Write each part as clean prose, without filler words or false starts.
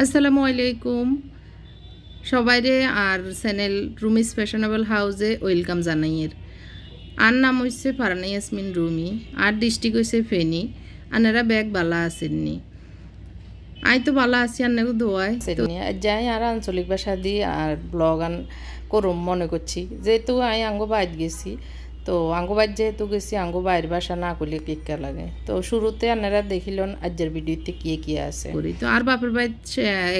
আসসালামু আলাইকুম সবাইরে আর চ্যানেল রুমিস ফ্যাশনেবল হাউসে ওয়েলকাম জানাইয়ের। আর নাম হচ্ছে ফারহানা ইয়াসমিন রুমি, আর ডিস্ট্রিক্ট হচ্ছে ফেনী। আনারা ব্যাগ বালা আসেননি, আই তো বালা আছি, আন্নাকে দোয়াই যাই আর আঞ্চলিক ভাষা দিয়ে আর ব্লগ আন করুম মনে করছি, যেহেতু আই আঙ্গো বাইর গেছি। তো আঙ্গো বাইর যেহেতু গেছি, আঙ্গো বাইর ভাষা না করলে কেকা লাগে। তো শুরুতে আপনারা দেখিলেন আজকের ভিডিওতে কি আছে করি। তো আর বাপের বাইর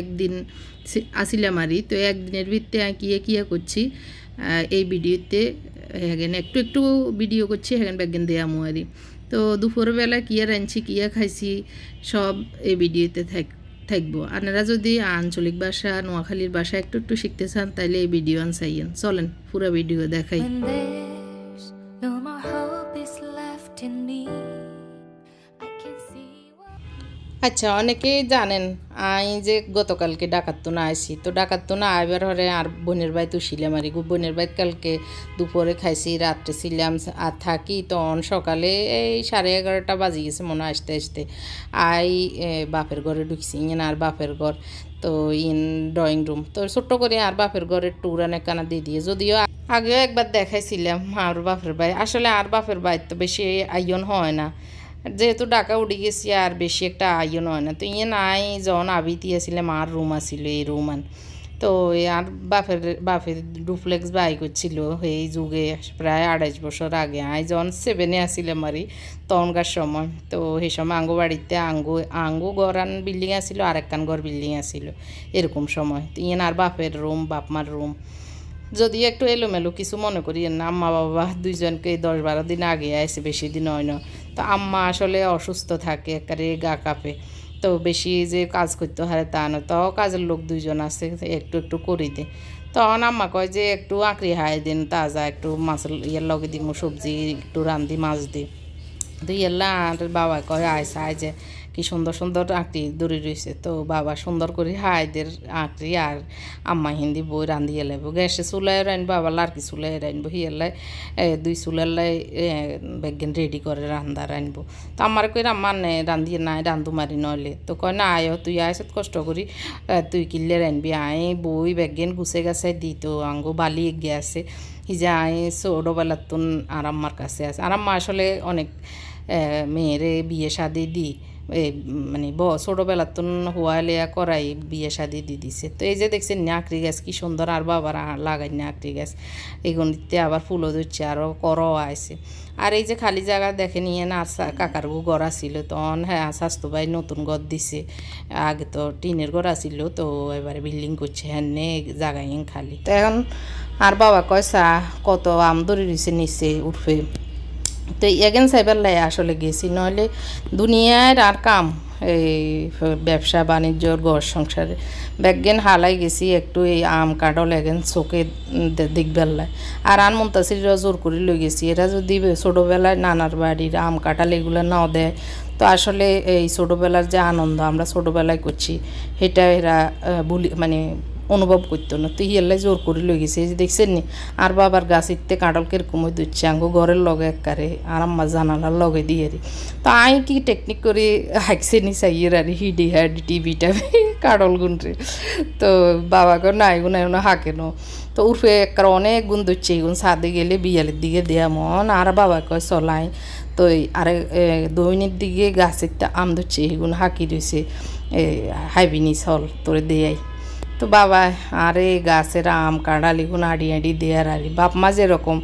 একদিন আসিলাম আরি, তো একদিনের ভিত্তিতে কিয়ে করছি এই ভিডিওতে হ্যাঁ একটু একটু ভিডিও করছি, হ্যাঁ ব্যাগেন দেয়া মুয়ারি। তো দুপুরবেলা কিয়া রাঁধছি কিয়া খাইছি সব এই ভিডিওতে থাকবো। আপনারা যদি আঞ্চলিক ভাষা নোয়াখালীর ভাষা একটু একটু শিখতে চান তাহলে এই ভিডিও চাইয়েন। চলেন পুরো ভিডিও দেখাই। আচ্ছা, অনেকেই জানেন আই যে গতকালকে ডাকাতনা আইছি। তো ডাকাতনা আইবার হরে আর বোনের বাড়ি তুছিলাম আর বোনের বাড়ি কালকে দুপুরে খাইছি, রাত্রে ছিলাম আর থাকি। তখন সকালে এই 11:30 বাজে গেছে মনে আসতে আসতে। আই বাপের ঘরে ঢুকছি, ইন আর বাপের ঘর তো ইন ড্রয়িং রুম। তো ছোট্ট করে আর বাপের ঘরের টুর অনেক কানা দিয়ে দিয়ে, যদিও আগেও একবার দেখাইছিলাম আর বাপের বাড়ি। আসলে আর বাপের বাড়ি তো বেশি আইন হয় না, যেহেতু ঢাকা উঠে গেছি আর বেশি একটা আইও নয় না। তো ইয়ে নাই যখন আবিতি আসলে মার রুম আসিল এই রুমান। তো আর বাপের ডুপ্লেক্স বাই করছিল এই যুগে প্রায় 28 বছর আগে। আই যখন 7-এ আসিলাম আরই তখনকার সময়। তো সেই সময় আঙ্গো বাড়িতে আঙ্গো গড়ান বিল্ডিং আসিল আর একখান ঘর বিল্ডিং আসিল এরকম সময়। তো ইয়ে আর বাপের রুম বাপমার রুম যদি একটু এলোমেলো কিছু মনে করি না। আম্মা বাবা দুইজনকে 10-12 দিন আগে আসে, বেশি দিন হয় না। তো আম্মা আসলে অসুস্থ থাকে, একেবারে গা কাঁপে। তো বেশি যে কাজ করতে হয় তা না, তাও কাজের লোক দুইজন আছে একটু একটু করে দে। তখন আম্মা কয় যে একটু আঁকড়ি হাই দিন তাজা, একটু মাছ ইয়ের লগে দিব সবজি একটু রান্ধি মাছ দিই। তো ইয়েলা আর বাবা কয় আইসা আই যে কি সুন্দর সুন্দর আঁকড়ি দড়ি রয়েছে। তো বাবা সুন্দর করে হাইদের আঁকড়ি আর আম্মা হিন্দি বই রান্ধিয়ে লাগবো। গ্যাসে চুলাই রানবো, আবার লার্কি চুলাই রানবো। হিয়ালাই 2 চুলালাই বেগেন রেডি করে রান্ধা রানবো। তো আমার কই আম্মা নে রান্ধিয়ে নাই রান্ধু মারি নইলে। তো কয় না আয় তুই আইসত কষ্ট করি তুই কিনলে রানবি। আয় বই বেগেন গুছে গাছে দিই। তো আঙ্গো বালি এগিয়ে আছে যে আয় ছোটোবেলার তুন আর আম্মার কাছে আছে। আর আম্মা আসলে অনেক মেয়েরে বিয়ে শাদি দিই মানে ছোটোবেলার তো হুয়ালিয়া করাই বিয়ে শাদি দিয়ে দিছে। তো এই যে দেখছেন আঁকড়ি গাছ কি সুন্দর, আর বাবার লাগাই না আঁকড়ি গাছ এগুলিতে আবার ফুলও ধরছে আরও করও আছে। আর এই যে খালি জায়গা দেখে নিয়ে না কাকার ঘর আসিল তখন, হ্যাঁ স্বাস্থ্য ভাই নতুন ঘর দিছে। আগে তো টিনের ঘর আসিল, তো এবারে বিল্ডিং করছে হ্যাঁ জায়গায় খালি। তো এখন আর বাবা কয় চা কত আম ধরে রয়েছে নিচে উঠবে। তো এগেন সাইবার লাই আসলে গেছি, নইলে দুনিয়ার আর কাম এই ব্যবসা বাণিজ্যর ঘর সংসারে ব্যাগেন হালাই গেছি একটু এই আম কাঠল এগেন চোখে দেখবেলায়। আর আন মন্তাসিরা জোর করে লই গেছি। এরা যদি ছোটোবেলায় নানার বাড়ির আম কাঁঠাল এগুলো নাও দেয়, তো আসলে এই ছোটোবেলার যে আনন্দ আমরা ছোটোবেলায় করছি সেটা এরা মানে অনুভব করতো না। তো হিয়াল্লাই জোর করে লই গেছে। এই যে দেখছেন নি আর বাবার গাছ ইতে কাঁঠাল কিরকম দিচ্ছে আঙ্গো ঘরের লগে একবারে আর আম্মা জানালার লগে দিয়ে রি। তো আই কি টেকনিক করে হাঁকছে নি চাইয়ের আর হিডি হাডি টিভিটা কাঁঠাল গুনরে। তো বাবাকে না এগুলো এগুলো হাঁকে নো। তো উর্ফে একবার অনেক গুণ দিচ্ছে এগুন ছাদে গেলে বিয়ালের দিকে দেয়া মন আর বাবাকে চলাই। তো আরে দৈনিক দিকে গাছের আম ধরছে এগুলো হাঁকি রয়েছে হাইবিনি চল তোরে দেয়াই। তো বাবা আরে গাছের আম কাঁঠাল এগুলো আড়ি আড়ি দেয়ার আড়ি বাপ মা যেরকম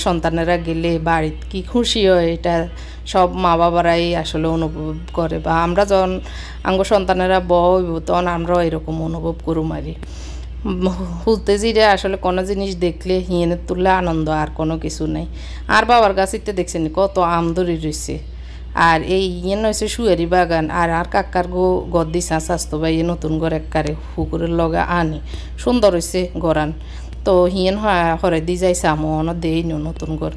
সন্তানেরা গেলে বাড়িতে কি খুশি হয় এটা সব মা বাবারাই আসলে অনুভব করে। বা আমরা যখন আঙ্গ সন্তানেরা বইব তখন আমরাও এরকম অনুভব করুম আরি। হুলতে জিরে আসলে কোনো জিনিস দেখলে হিয়েনের তুললে আনন্দ আর কোনো কিছু নেই। আর বাবার গাছিতে দেখছেন কত আম ধরে রয়েছে। আর এই ইয়ে হয়েছে সুয়ারি বাগান। আর কাকার গদ দিছা স্বাস্থ্য ভাই নতুন ঘর একবারে পুকুরের লগে আনি সুন্দর হয়েছে গড়ান। তো হিয়েন হরে দি যাইছে আমন দেই নতুন ঘর।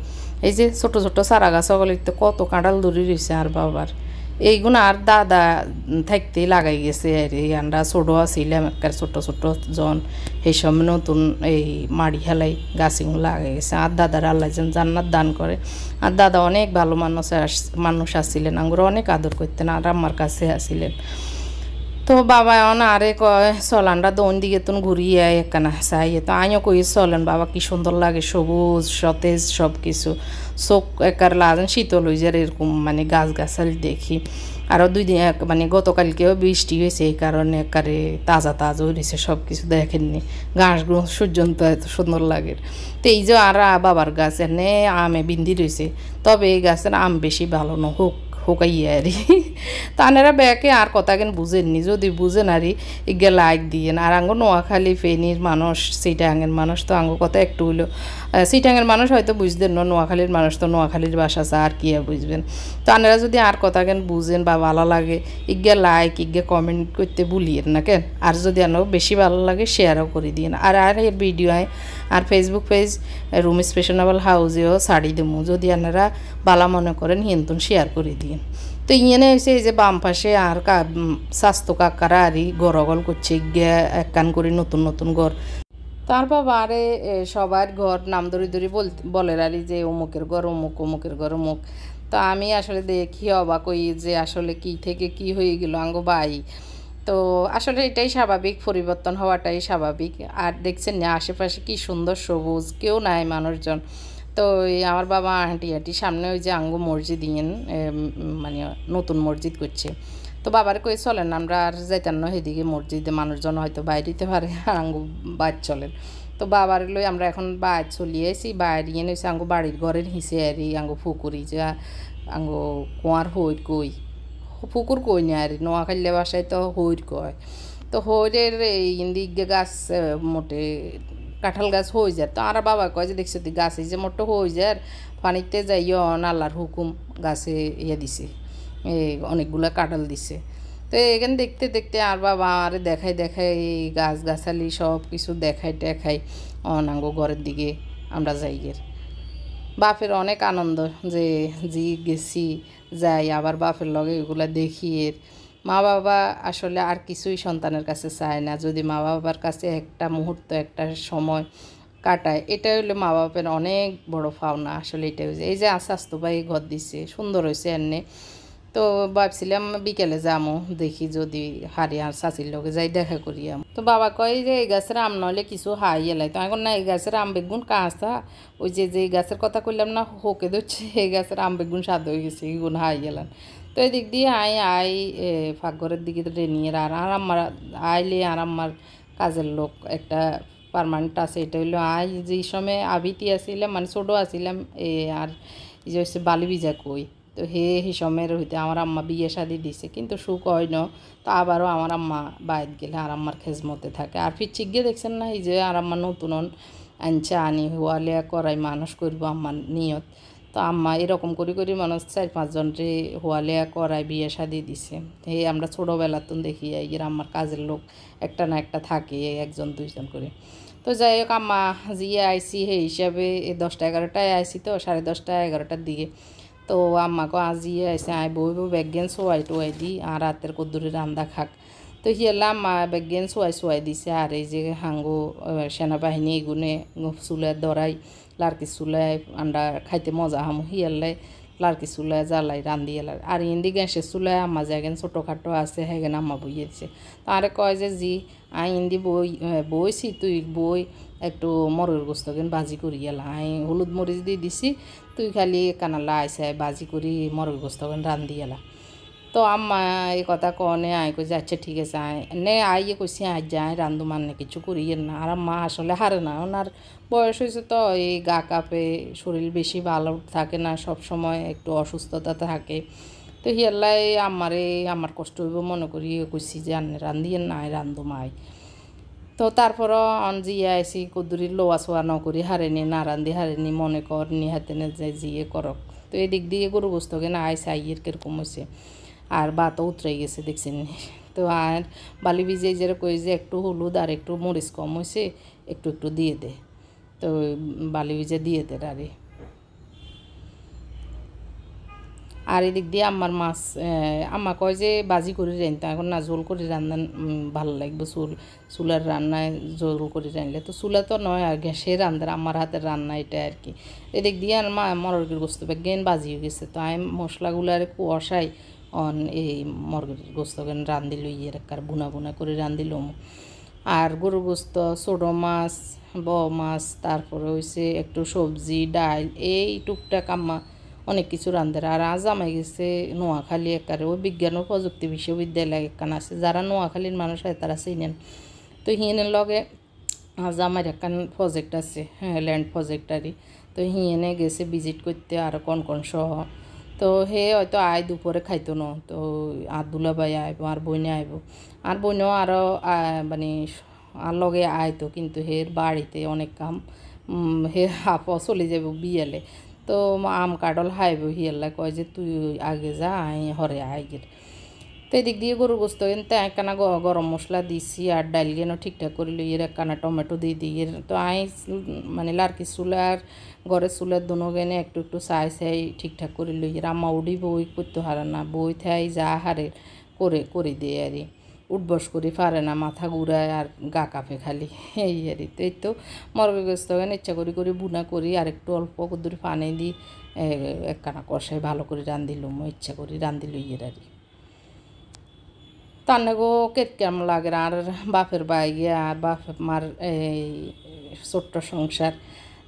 এই যে ছোট ছোট চারা গাছ সকলিতে কত কাঁঠাল দড়ি রয়েছে আর বাবার এইগুলো আর দাদা থাকতেই লাগাই গেছে। আর এই আমরা ছোটো আসিলাম একবার ছোট ছোট জন সেই সময় নতুন এই মাড়ি হেলাই গাছগুলো লাগাই গেছে। আর দাদার আল্লাহ যেন জান্নাত দান করে। আর দাদা অনেক ভালো মানুষ আসছিলেন, আমরা অনেক আদর করতেন আর আমার কাছে আসিলেন। তো বাবা এখন আরে কয় চলানটা দোন দিকে তুন ঘুরিয়ে একখানা চাই তো আমিও কই চলেন বাবা কি সুন্দর লাগে সবুজ সতেজ সব কিছু চোখ একার লাগান শীতল হয়ে যায় এরকম মানে গাছ গাছালি দেখি আরও 2 দিন মানে গতকালকেও বৃষ্টি হয়েছে এই কারণে একারে তাজা তাজা হয়েছে সব কিছু দেখেননি ঘাসগুলো সূর্যন্ত এত সুন্দর লাগে তো এই যে আর বাবার গাছ এনে আমে বিন্দি রয়েছে তবে এই গাছের আম বেশি ভালো না হোক হোকাইয়া আরি তানেরা ব্যাকে আর কথা কেন বুঝেননি যদি বুঝেন আরি ইগে লাইক দিয়েন আর আঙ্গ নোয়াখালী ফেনীর মানুষ সিটাঙের মানুষ তো আঙ্গ কথা একটু হইলো সিটাঙের মানুষ হয়তো বুঝতেন না নোয়াখালীর মানুষ তো নোয়াখালীর ভাষা আর কি বুঝবেন তো আনেরা যদি আর কথা কেন বুঝেন বা ভালো লাগে ইগে লাইক ইগে কমেন্ট করতে ভুলিয়েন না কেন আর যদি আনো বেশি ভালো লাগে শেয়ারও করে দিন আর এর ভিডিও আর ফেসবুক পেজ রুমিস ফ্যাশনেবল হাউসেও ছাড়ি দেবো যদি আপনারা বালা মনে করেন হিন্তুন শেয়ার করে দিন তো ইয়েনে হয়েছে এই যে বাম পাশে আর স্বাস্থ্য কাকারা আরই গরগল করছে গিয়ে এক কান করে নতুন নতুন ঘর তার বাবা আরে সবার ঘর নাম ধরে ধরে বলে আরই যে অমুকের ঘর অমুক অমুকের ঘর অমুক তো আমি আসলে দেখি অবাক হই যে আসলে কি থেকে কি হয়ে গেল আঙ্গো ভাই তো আসলে এটাই স্বাভাবিক পরিবর্তন হওয়াটাই স্বাভাবিক আর দেখছেন না আশেপাশে কি সুন্দর সবুজ কেউ নাই মানুষজন তো আমার বাবা হাঁটি সামনে ওই যে আঙ্গো মসজিদ ইয়েন মানে নতুন মসজিদ করছে তো বাবার কই চলেন আমরা আর যাইতাম না সেদিকে মসজিদে মানুষজন হয়তো বাইরে দিতে পারে আর আঙ্গো বাইর চলেন তো বাবার লই আমরা এখন বাইর চলিয়ে আসি বাইরে ইয়ে হয়েছে আঙ্গো বাড়ির ঘরের হিসে আরি আঙ্গো ফুকুরি যা আঙ্গো কুয়ার হইর কই পুকুর কই না আর নোয়াখালী বাসায় তো হইর কয় তো হইরের ইন্দিকে গাছ মোটে কাঁঠাল গাছ হয়ে যায় তো আর বাবা কয় যে দেখছো তুই গাছে যে মোটো হয়ে যায় পানিতে যাইও আল্লাহর হুকুম গাছে ইয়ে দিছে অনেকগুলো কাঁঠাল দিছে তো এখানে দেখতে দেখতে আর বাবা আর দেখাই এই গাছ গাছালি সব কিছু দেখাই টেখাই অনাঙ্গ ঘরের দিকে আমরা যাই গের বাপের অনেক আনন্দ যে জি গেছি যাই আবার বাপের লগে এগুলো দেখি এর মা বাবা আসলে আর কিছুই সন্তানের কাছে চায় না যদি মা বাবার কাছে একটা মুহূর্ত একটা সময় কাটায় এটা হলো মা বাপের অনেক বড় পাওনা আসলে এটা হয়েছে এই যে স্বাস্থ্য ভাই ঘর দিচ্ছে সুন্দর হয়েছে এনে তো ভাবছিলাম বিকেলে যামো দেখি যদি হারিয়ে আর চাচির লগে যাই দেখা করিয়াম তো বাবা কয় যে এই গাছের আম নইলে কিছু হাই এলাই তো এখন না এই গাছের আম বেগুন কাঁচা ওই যে গাছের কথা কইলাম না হোকে ধরছে এই গাছের আম বেগুন স্বাদ হয়ে গেছে এগুন হাই এলাম তো এদিক দিয়ে আই ফাঁকঘরের দিকে নিয়ে আর আমার আইলে আর আমার কাজের লোক একটা পার্মানেন্ট আছে এটা হইলো যে সময় আবিতি আসিলাম মানে ছোটো আসিলাম আর এই যে হচ্ছে বালি ভিজা কই তো সেই সময়ের হইতে আমার আম্মা বিয়ে শাদি দিছে কিন্তু সুখ হয় না তো আবারও আমার আম্মা বাইরে গেলে আর আম্মার খেজমতে থাকে আর ফির গিয়ে দেখছেন না এই যে আর আম্মা নতুন আনছে আনি হওয়ালিয়া করাই মানুষ করবো আম্মার নিয়ত তো আম্মা এরকম করি মানুষ 4-5 জনরে হওয়ালিয়া করাই বিয়ে শাদি দিছে এই আমরা ছোটোবেলাতুন দেখি এই আম্মার কাজের লোক একটা না একটা থাকে 1-2 জন করে তো যাই হোক আম্মা জিয়ে আইসি সেই হিসাবে 10টা-11টায় আইসি তো 10:30-11টার দিকে তো আম্মাকে আজিয়ে আইসে আই বই ব্যাগেন সোয়াই টোয়াই দি আর রাতের কদ্দুরি রান্দা খাক তো হিয়ালা আম্মা ব্যাগেন সোয়াই দিছে আর এই যে হাঙ্গো সেনাবাহিনী এগুনে চুলের দরাই লার্কি চুলায় আন্ডা খাইতে মজা হামো হিয়ালাই লার্কি চুলায় জ্বালাই রান্ধি এলার আর ইন্দি গ্যাসের চুলায় আম্মা যেগেন ছোটোখাটো আছে হেগেন আম্মা বইয়ে দিছে তারে কয় যে জি ইন্দি বইছি তুই বই একটু মরের গোস্ত কেন বাজি করি এলা হলুদ মরিচ দিয়ে দিছি তুই খালি কানালা আইসে বাজি করি মরের গোস্ত কেন রান্ধি এলা তো আম্মা এই কথা কনে কইছে আচ্ছা ঠিক আছে নে আইয়ে কইছি যাই রান্ধু মানে কিছু করিয়ে না আর আম্মা আসলে হারে না ওনার বয়স হয়েছে তো এই গা কাঁপে শরীর বেশি ভালো থাকে না সব সময় একটু অসুস্থতা থাকে তো হিয়াল্লাই আমার কষ্ট হইব মনে করি কইছি যে রান্ধিয়ে না রান্ধু মাই তো তারপরও জিয়ে আইসি কদ্দুরির লোয়া সোয়া নকরি হারেনি না রান্ধি হারেনি মনে কর নি হাতে না যে জিয়ে করক তো এই দিক দিয়ে গরু গোস্তকে না আইসে আইয়ের কিরকম হয়েছে আর বাতও উতরে গেছে দেখছেন তো আর বালি ভিজে যে কই যে একটু হলুদ আর একটু মরিচ কম হয়েছে একটু দিয়ে দে তো বালি ভিজে দিয়ে দে আর এদিক দিয়ে আমার মাছ আম্মা কয় যে বাজি করে রাঁধতে এখন না ঝোল করে রান্নান ভালো লাগবে চুলার রান্নায় ঝোল করে রাঁধলে তো চুলা তো নয় আর গ্যাসে রান্নার আমার হাতের রান্না এটা আর কি এদিক দিয়ে আর মা মরগির গোস্ত গেন বাজি হয়ে গেছে তো আমি মশলাগুলো আর কুয়াশাই অন এই মুরগির গোস্তকেন রান্ধি লইয়ে একার বুনা বুনা করে রান্ধি লম। আর গরু গোস্ত, ছোটো মাছ, মাছ, তারপরে হয়েছে একটু সবজি ডাল, এই টুকটাক আম্মা অনেক কিছু রান্ধে। আর আজ আমায় গেছে নোয়াখালী একারে, ওই বিজ্ঞান ও প্রযুক্তি বিশ্ববিদ্যালয় একখান আছে, যারা নোয়াখালীর মানুষ হয় তারা চিনেন। তো হিয়েনের লগে আজ আমার একখান প্রজেক্ট আছে, হ্যাঁ ল্যান্ড প্রজেক্টারই। তো হিয়েনে গেছে ভিজিট করতে আর কন সহ। তো হে হয়তো আয় দুপুরে খাইতো না, তো আর দুলাভাই আইব আর বইনে আইব, আর বইনেও আরও মানে আর লগে আইতো, কিন্তু হের বাড়িতে অনেক কাম, হে হাফ চলে যাব বিয়েলে। তো আম কাটল হাইব, হিয়াল্লা কয় যে তুই আগে যা আই হরে আইগের। তো এদিক দিয়ে গরু গোস্ত এনতে একখানা গরম মশলা দিছি আর ডাইল গেনো ঠিকঠাক করে লই এর একখানা টমেটো দিয়ে দিই। তো আই মানে লার্কি চুলার ঘরের চুলার দুনো গেনে একটু একটু চাই ঠিকঠাক করে লই এর। আম্মা উডি বই করতে হারে না, বই থাই যা হারে করে দিয়ে আর উঠবস করি পারে না, মাথা ঘুরায় আর গা কাঁপে খালি এই আর। তো এই তো মরগের গোস্ত ইচ্ছা করি বুনা করি আর একটু অল্প কদ্দুর পানি দিই একখানা কষাই ভালো করে রান্ধিলুম, ইচ্ছা করি রান্ধি লই এর আর। তান্নাগো কেমন লাগে আর বাপের বাইগে আর বাপ মার এই ছোট্ট সংসার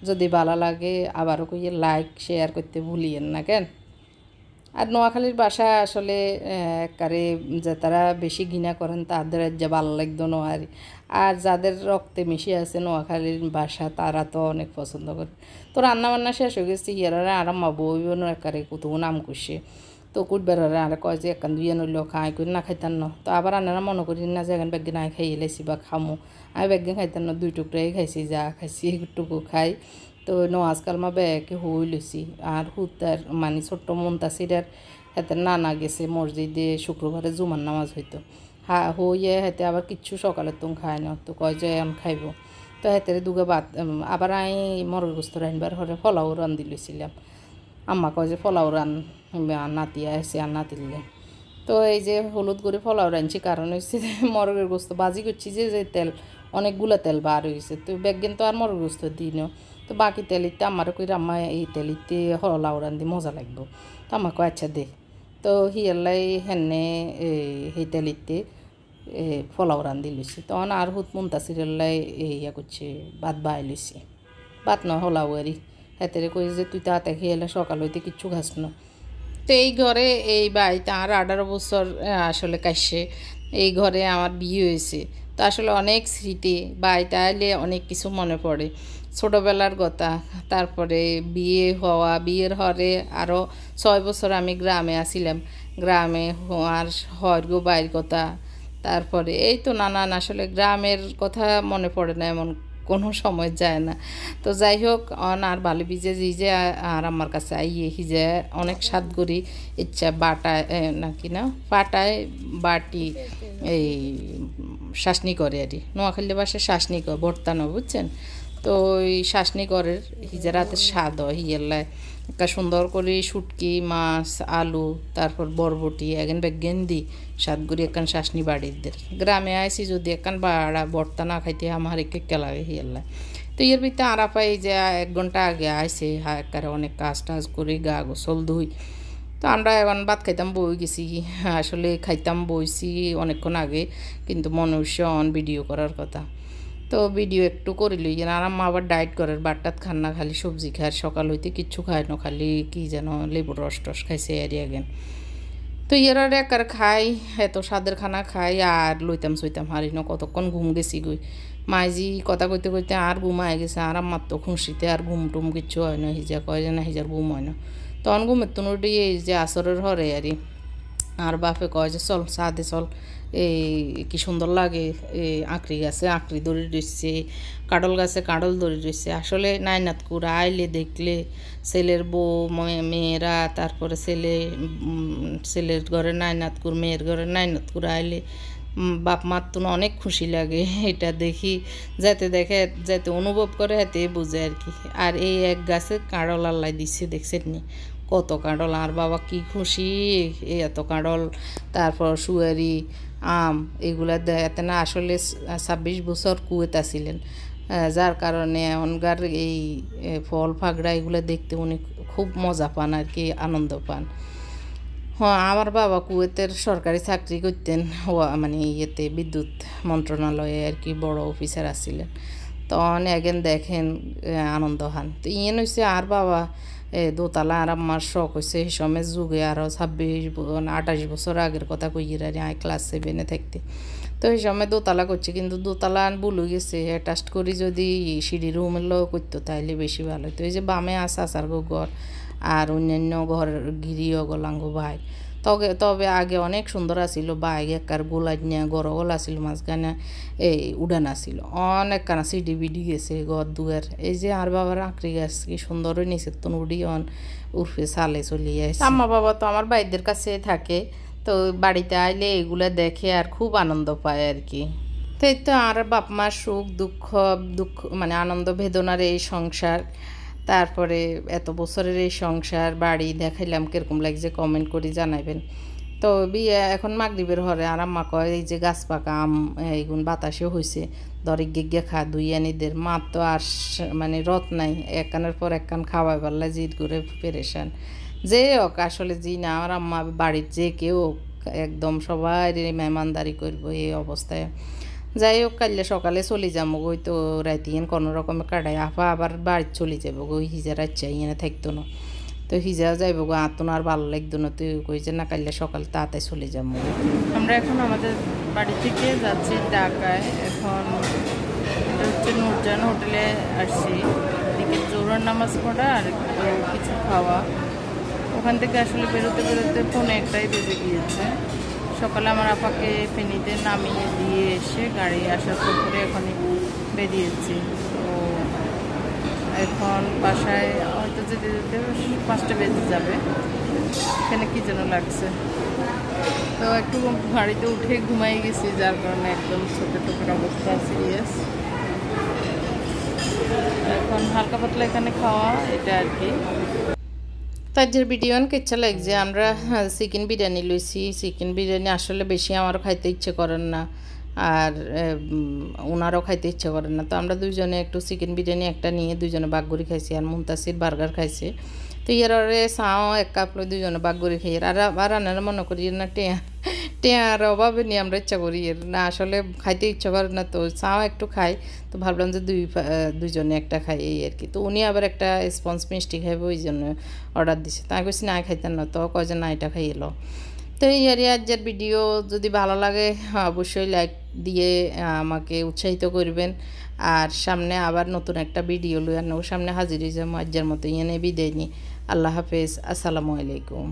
যদি ভালো লাগে আবারও কইয়ে লাইক শেয়ার করতে ভুলিয়েন না কেন। আর নোয়াখালীর ভাষা আসলে একারে যে তারা বেশি ঘৃণা করেন তাদের যে ভালো লাগতো না। আর যাদের রক্তে মিশে আছে নোয়াখালীর ভাষা তারা তো অনেক পছন্দ করে। তো রান্নাবান্না শেষ হয়ে গেছে, ইয়ারা আর মা বইবেন একারে কত নাম করছে। তো কুটবেড়ারে আর কয় যে একান দুইয়ে নইল খাই করি না খাইতাম না। তো আবার আনারা মনে করি না যে এখন ব্যাগে নাই খাইয়ে লাইছি বা খামো, আমি ব্যাগে খাইতাম না, 2 টুকরাই খাইছি, যা খাইছি একটুকু খাই। তো আজকাল মা ব্যাগে হই লইছি। আর হুতার মানে ছোট্ট মন্তাসিরার হাতে নানা গেছে মসজিদে শুক্রবারে জুমার নামাজ হইতো, হইয়ে হাতে আবার কিচ্ছু সকালের তুম খায় না। তো কয় যে এখন খাইব। তো হাতের দুগে ভাত আবার আমি মরগের গোস্ত রানবার হরে ফলাও রান্ধি লইছিলাম। আম্মা কয় যে ফলাও রান, নাতি আসে আর নাতিলে। তো এই যে হলুদ করে ফলাও রাঁধছি, কারণ হচ্ছে মরগের গোস্ত বাজি করছি যে তেল অনেকগুলো তেল বার হয়েছে। তো ব্যাগেন তো আর মরগের গোস্ত দিই না, তো বাকি তেলিতে আমারও কই আম্মা এই তেলিতে ফলাও রান্ধি মজা লাগবো। তো আমাকে কয় আচ্ছা দে। তো হিয়াল্লাই হেনে সেই তেলিতে ফলাও রান্ধি লইছি। তখন আর হুত মুন্তাসিরাল্লাই ইয়া করছে ভাত বাই লইছি, ভাত নয় হলাও আরই। হাতেরে কই যে তুই তাতে খেয়ে এলে সকাল হইতে কিচ্ছু খাস না। তো এই ঘরে এই বাড়িতে আর 18 বছর আসলে কাশে এই ঘরে আমার বিয়ে হয়েছে। তো আসলে অনেক স্মৃতি বাড়িতে আইলে অনেক কিছু মনে পড়ে, ছোটোবেলার কথা। তারপরে বিয়ে হওয়া, বিয়ের হরে আরও 6 বছর আমি গ্রামে আসিলাম, গ্রামে আর হওয়ার গো বাইর কথা। তারপরে এই তো নানান, আসলে গ্রামের কথা মনে পড়ে না এমন কোনো সময় যায় না। তো যাই হোক আর ভালো বিজে যে আর আমার কাছে আইয়ে হিজে অনেক স্বাদ করি ইচ্ছা বাটায় নাকি না পাটায় বাটি এই শাসনি করে আর নোয়াখালী বাসায় শাসনি করে ভর্তা না বুঝছেন। তো ওই শাসনি করে হিজে রাতে স্বাদ হয় হিয়েলায় একটা সুন্দর করে শুটকি মাছ আলু তারপর বরবটি এগেন বেগেন দি স্বাদ করি একখান শাসনি বাড়িদের। গ্রামে আইসি যদি একখান বাড়া ভর্তা না খাইতে আমার একে লাগে হিয়াল্লা। তো এর ভিতরে আরাপা এই যে 1 ঘন্টা আগে আইসে একারে অনেক কাজ টাজ করে গা গোসল ধুই। তো আমরা এখন ভাত খাইতাম বই গেছি, আসলে খাইতাম বইছি অনেকক্ষণ আগে, কিন্তু মনে হচ্ছে অন ভিডিও করার কথা। তো ভিডিও একটু করে লই আর আম্মা আবার ডায়েট করার বাটটাত খান না, খালি সবজি খায়, সকাল হইতে কিচ্ছু খায় না, খালি কি যেন লেবুর রস টস খাইছে এরিয়া গেন। তো এরা একার খাই এত স্বাদের খানা খাই আর লইতাম সইতাম হারি না, কতক্ষণ ঘুম গেছি গই। মাইজি কথা কইতে কইতে আর ঘুম আয় গেছে, আর আমার তো খুশিতে আর ঘুম টুম কিচ্ছু হয় না, হিজা কয় যে না হিজার ঘুম হয় না। তখন ঘুমের তো নটি এই যে আসরের হরে আর বাপে কয় যে চল সাদে চল, এই কি সুন্দর লাগে এই আঁকড়ি গাছে আঁকড়ি দড়ি রয়েছে, কাডল গাছে কাডল দড়ি রয়েছে। আসলে নাইনাতকুর আইলে দেখলে ছেলের বউ মেয়েরা, তারপরে ছেলের ঘরে নাইনাতকুর মেয়ের ঘরে নাইনাতকুর আইলে বাপ মার তো অনেক খুশি লাগে এটা দেখি, যাতে দেখে যাতে অনুভব করে হাতে বুঝে আর কি। আর এই এক গাছে কাঁড়ল আল্লাহ দিচ্ছে দেখছেন নি কত কাঁড়ল, আর বাবা কি খুশি এত কাঁড়ল। তারপর সুয়ারি আম এগুলা দেখাতে না, আসলে 26 বছর কুয়েত আসিলেন, যার কারণে এমনকার এই ফল ফাগড়া এগুলো দেখতে উনি খুব মজা পান আর কি, আনন্দ পান। হ্যাঁ, আমার বাবা কুয়েতের সরকারি চাকরি করতেন, মানে ইয়েতে বিদ্যুৎ মন্ত্রণালয়ে আর কি বড় অফিসার আছিলেন। তখন এগেন দেখেন আনন্দ হান তো ইয়েন হয়েছে আর বাবা দোতলা আর আমার শখ হয়েছে এই সময় যুগে আরও 28 বছর আগের কথা কইয়ের আর আই ক্লাস 7-এ থাকতে। তো এই সময় দোতলা করছে, কিন্তু দোতলা ভুলে গেছে অ্যাটাচ করি যদি সিঁড়ি রুমের লোক করতো তাইলে বেশি ভালো হতো। এই যে বামে আছে আসার ঘর আর অন্যান্য ঘর গিরিও গলাঙ্গ ভাই তবে আগে অনেক সুন্দর আছিল, বাইক একার গোলাইনিয়া গরগল আছিল, মাঝখানে এই উড়ান আছিল অনেক কানা সিডি বিডি গেছে ঘর দুয়ার। এই যে আর বাবার আঁকড়ি গাছ কি সুন্দর নিচের তো উড়ি উর্ফে সালে চলিয়ে আসে। আম্মা বাবা তো আমার বাইদের কাছে থাকে, তো বাড়িতে আইলে এগুলো দেখে আর খুব আনন্দ পায় আর কি। তো এই তো আর বাপ মার সুখ দুঃখ মানে আনন্দ বেদনার এই সংসার, তারপরে এত বছরের এই সংসার বাড়ি দেখাইলাম কিরকম লাগছে কমেন্ট করে জানাবেন। তো বিয়ে এখন মাগরিবের হরে আর আম্মা কয় এই যে গাছ পাকা আম এইগুন বাতাসে হয়েছে দরে গিয়ে খা দুই আনিদের মা তো আর মানে রথ নাই, এক কানের পর এক কান খাওয়াই পারলে জিদ করে পেরেশান। যে হোক আসলে জি না আমার আম্মা বাড়ির যে কেউ একদম সবাই মেহমানদারি করবো এই অবস্থায়। যাই হোক কাললে সকালে চলে যাবো গই, তো রাইতিয়েন কোনো রকমে কাটাই আপা আবার বাড়ি চলে যাবো গই, হিজার আচ্ছা ইয়ে থাকতো না। তো হিজাও যাইব গো আতন আর ভালো লাগতো না, তুই কইছে না কাললে সকাল তাড়াতাড়ি চলে যাবো। আমরা এখন আমাদের বাড়ি থেকে যাচ্ছি ঢাকায়। এখন এটা হচ্ছে নূরজাহান হোটেলে আসছি, এদিকে জোহরের নামাজ পড়া আর কিছু খাওয়া। ওখান থেকে আসলে বেরোতে বেরোতে 1:45 বেজে গিয়েছে। সকালে আমার আপাকে ফেনীতে নামিয়ে দিয়ে এসে গাড়ি আসার পর করে এখনই বেরিয়েছি। তো এখন বাসায় হয়তো যেতে যেতে 5টা বেজে যাবে। এখানে কী যেন লাগছে, তো একটু গাড়িতে উঠে ঘুমাই গেছি, যার কারণে একদম ছোটোর অবস্থা সিরিয়াস। এখন হালকা পাতলা এখানে খাওয়া এটা আর কি। তার ভিডিও অনেক ইচ্ছা লাগছে, আমরা চিকেন বিরিয়ানি লইছি। চিকেন বিরিয়ানি আসলে বেশি আমারও খাইতে ইচ্ছে করেন না, আর ওনারও খাইতে ইচ্ছে করেন না। তো আমরা দুইজনে একটু চিকেন বিরিয়ানি একটা নিয়ে দুইজনে বাগগুড়ি খাইছি, আর মুনতাসির বার্গার খাইছে। তো ইয়ারে চাও 1 কাপ লই দুইজনে বাগগুড়ি খাই। আর রান্নার মনে করি না টেয়ার অভাবে নিয়ে আমরা ইচ্ছা করি না, আসলে খাইতে ইচ্ছা করে না। তো চাও একটু খাই, তো ভাবলাম যে দুইজনে একটা খাই এই আর কি। তো উনি আবার একটা স্পঞ্জ মিষ্টি খাইবে, ওই জন্য অর্ডার দিছে। তাই কইছি না খাইতেন না, তো কয় যে না এটা খাই এলো। তো এই আর আজকের ভিডিও যদি ভালো লাগে অবশ্যই লাইক দিয়ে আমাকে উৎসাহিত করবেন। আর সামনে আবার নতুন একটা ভিডিও লই আর সামনে হাজির হয়ে যাবো। আজকের মতো ইয়ে বিদায় নিই। আল্লাহ হাফেজ, আসসালামু আলাইকুম।